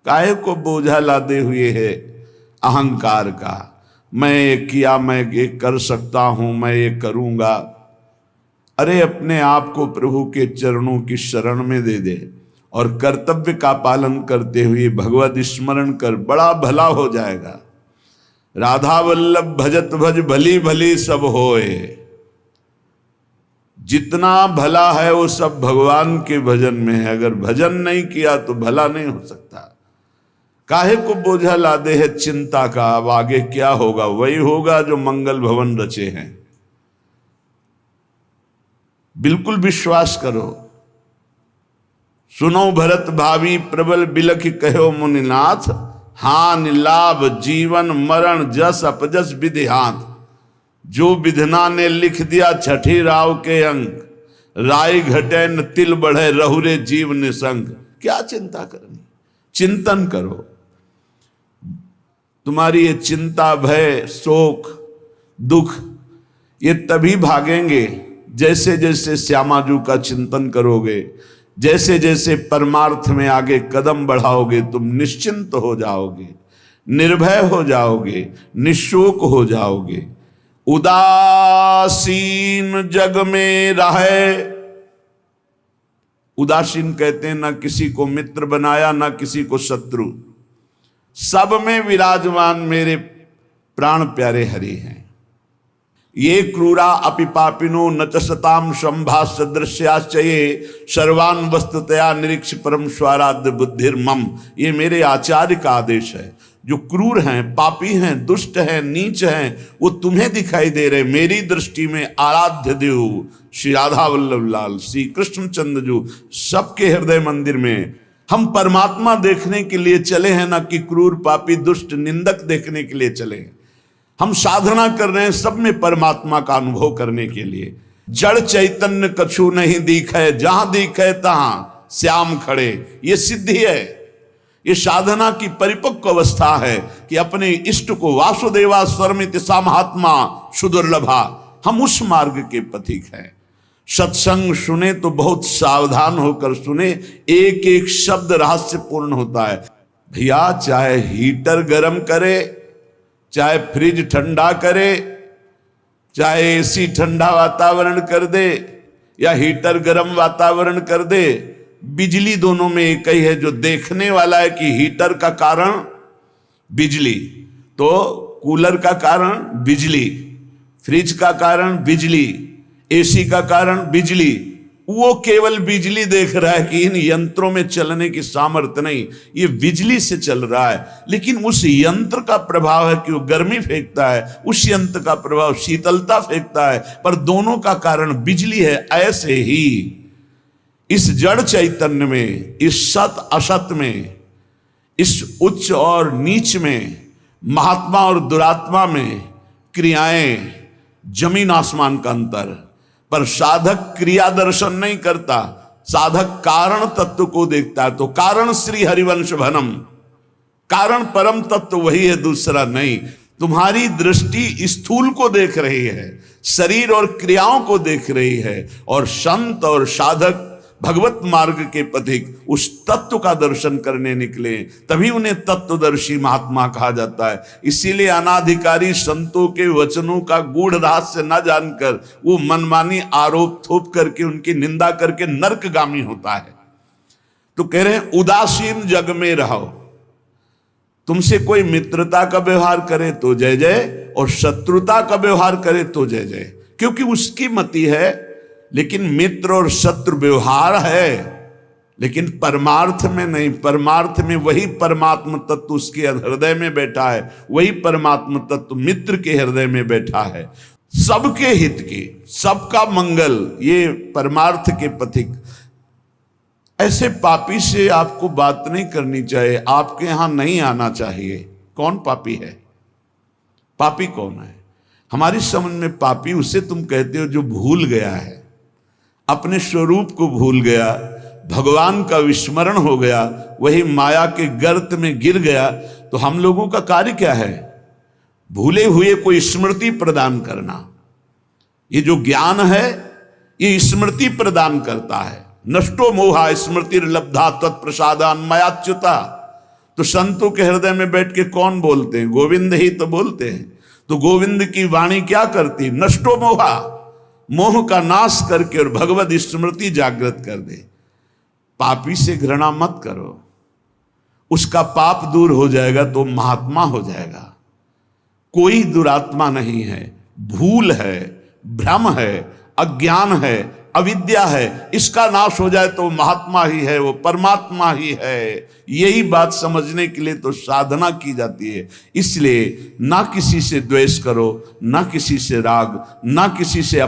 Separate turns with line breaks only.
काहे को बोझा लादे हुए है अहंकार का। मैं ये किया, मैं ये कर सकता हूं, मैं ये करूंगा। अरे अपने आप को प्रभु के चरणों की शरण में दे दे और कर्तव्य का पालन करते हुए भगवत स्मरण कर, बड़ा भला हो जाएगा। राधा वल्लभ भजत भज भली भली सब होए। जितना भला है वो सब भगवान के भजन में है। अगर भजन नहीं किया तो भला नहीं हो सकता। काहे को बोझा लादे है चिंता का, अब आगे क्या होगा? वही होगा जो मंगल भवन रचे हैं। बिल्कुल विश्वास करो। सुनो भरत भावी प्रबल बिलख कहो मुनिनाथ, हान लाभ जीवन मरण जस अपजस विधिहात। जो विधना ने लिख दिया छठी राव के अंक, राय घटे न तिल बढ़े रहुरे जीव निसंग। क्या चिंता करनी? चिंतन करो। तुम्हारी ये चिंता, भय, शोक, दुख ये तभी भागेंगे जैसे जैसे श्यामाजू का चिंतन करोगे, जैसे जैसे परमार्थ में आगे कदम बढ़ाओगे। तुम निश्चिंत हो जाओगे, निर्भय हो जाओगे, निशोक हो जाओगे। उदासीन जग में रहे। उदासीन कहते हैं ना किसी को मित्र बनाया ना किसी को शत्रु, सब में विराजमान मेरे प्राण प्यारे हरि हैं। ये क्रूरा अपि पापिनो न च सताम संभास सदृश्याश्चये सर्वान वस्तुतया निरीक्ष परम स्वाराध्य बुद्धिर्मम। ये मेरे आचार्य का आदेश है। जो क्रूर हैं, पापी हैं, दुष्ट हैं, नीच हैं, वो तुम्हें दिखाई दे रहे। मेरी दृष्टि में आराध्य देव श्री राधा वल्लभ लाल, श्री कृष्णचंद्र जी सबके हृदय मंदिर में हम परमात्मा देखने के लिए चले हैं, ना कि क्रूर, पापी, दुष्ट, निंदक देखने के लिए चले हैं। हम साधना कर रहे हैं सब में परमात्मा का अनुभव करने के लिए। जड़ चैतन्य कछु नहीं दिखे, जहां दिखे तहां श्याम खड़े। ये सिद्धि है, ये साधना की परिपक्व अवस्था है कि अपने इष्ट को वासुदेवा स्वरमिति सा महात्मा सुदुर्लभा। हम उस मार्ग के पथिक हैं। सत्संग सुने तो बहुत सावधान होकर सुने। एक एक शब्द रहस्यपूर्ण होता है। भैया चाहे हीटर गर्म करे, चाहे फ्रिज ठंडा करे, चाहे एसी ठंडा वातावरण कर दे या हीटर गर्म वातावरण कर दे, बिजली दोनों में एक ही है। जो देखने वाला है कि हीटर का कारण बिजली, तो कूलर का कारण बिजली, फ्रिज का कारण बिजली, एसी का कारण बिजली, वो केवल बिजली देख रहा है कि इन यंत्रों में चलने की सामर्थ्य नहीं, ये बिजली से चल रहा है। लेकिन उस यंत्र का प्रभाव है कि वो गर्मी फेंकता है, उस यंत्र का प्रभाव शीतलता फेंकता है, पर दोनों का कारण बिजली है। ऐसे ही इस जड़ चैतन्य में, इस सत असत में, इस उच्च और नीच में, महात्मा और दुरात्मा में क्रियाएं जमीन आसमान का अंतर। पर साधक क्रिया दर्शन नहीं करता, साधक कारण तत्व को देखता है। तो कारण श्री हरिवंश भनम, कारण परम तत्व वही है, दूसरा नहीं। तुम्हारी दृष्टि स्थूल को देख रही है, शरीर और क्रियाओं को देख रही है, और संत और साधक भगवत मार्ग के पथिक उस तत्व का दर्शन करने निकले, तभी उन्हें तत्वदर्शी महात्मा कहा जाता है। इसीलिए अनाधिकारी संतों के वचनों का गूढ़ रहस्य न जानकर वो मनमानी आरोप थोप करके उनकी निंदा करके नरकगामी होता है। तो कह रहे हैं उदासीन जग में रहो। तुमसे कोई मित्रता का व्यवहार करे तो जय जय, और शत्रुता का व्यवहार करे तो जय जय, क्योंकि उसकी मति है। लेकिन मित्र और शत्रु व्यवहार है, लेकिन परमार्थ में नहीं। परमार्थ में वही परमात्म तत्व उसके हृदय में बैठा है, वही परमात्म तत्व मित्र के हृदय में बैठा है। सबके हित की, सबका मंगल, ये परमार्थ के पथिक। ऐसे पापी से आपको बात नहीं करनी चाहिए, आपके यहां नहीं आना चाहिए। कौन पापी है? पापी कौन है? हमारी समझ में पापी उसे तुम कहते हो जो भूल गया है, अपने स्वरूप को भूल गया, भगवान का विस्मरण हो गया, वही माया के गर्त में गिर गया। तो हम लोगों का कार्य क्या है? भूले हुए को स्मृति प्रदान करना। ये जो ज्ञान है ये स्मृति प्रदान करता है। नष्टो मोहा स्मृति लब्धा तत्प्रसादान मयाच्युता। तो संतों के हृदय में बैठ के कौन बोलते हैं? गोविंद ही तो बोलते हैं। तो गोविंद की वाणी क्या करती? नष्टो मोहा, मोह का नाश करके और भगवत स्मृति जागृत कर दे। पापी से घृणा मत करो, उसका पाप दूर हो जाएगा तो महात्मा हो जाएगा। कोई दुरात्मा नहीं है, भूल है, भ्रम है, अज्ञान है, अविद्या है। इसका नाश हो जाए तो महात्मा ही है, वो परमात्मा ही है। यही बात समझने के लिए तो साधना की जाती है। इसलिए ना किसी से द्वेष करो, ना किसी से राग, ना किसी से